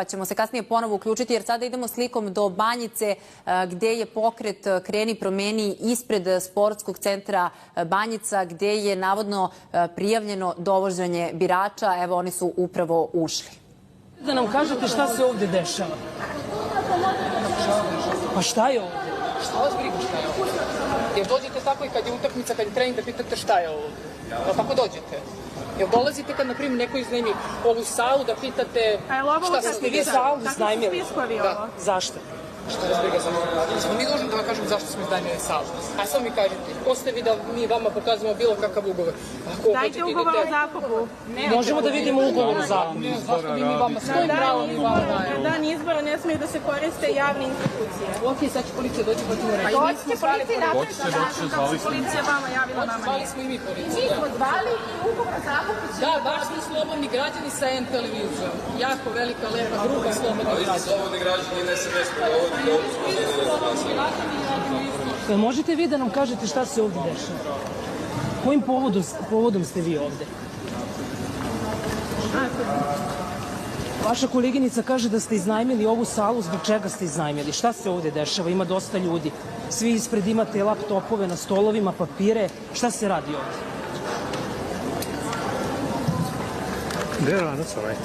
Pa ćemo se kasnije ponovo uključiti jer sada idemo slikom do Banjice gde je pokret Kreni promeni ispred sportskog centra Banjica gde je navodno prijavljeno dovoženje birača. Evo oni su upravo ušli. Da nam kažete šta se ovde dešava. Pa šta je ovde? Šta vas briga šta je ovde? Jer dođete tako i kad je utakmica, kad je trening da pitate šta je ovde. Jel tako dođete? Jel dolazite kad, na primjer, neko iznajmi ovu salu da pitate šta se ste vi salu iznajmili? Da. Zašto? Šta vas briga za ovo? Smo mi dužni da vam kažemo zašto smo iznajmili salu. A samo mi kažete, ko ste vi da mi vama pokazujemo bilo kakav ugovor? Dajte ugovor o zakupu. Možemo da vidimo ugovor o zakupu. Zašto bi mi vama, s kojim pravom mi vama dajemo? Na dan izbora ne smiju da se koriste javne institucije. Ok, sad će policija doći pa ćemo reći. Doći će policija i napraviti način kako se policija vama javila nama. Zvali smo i mi policiju. Mi smo zvali i ugovor o zakupu će... Da, baš smo slobodni građani sa N televizijom. Jako velika, lepa, grupa slobodni građani. Slobodni građani ne SMS Možete vi da nam kažete šta se ovde dešava? Kojim povodom ste vi ovde? Vaša koleginica kaže da ste iznajmili ovu salu. Zbog čega ste iznajmili? Šta se ovde dešava? Ima dosta ljudi. Svi ispred imate laptopove na stolovima, papire. Šta se radi ovde? Gde je Lanac ovaj?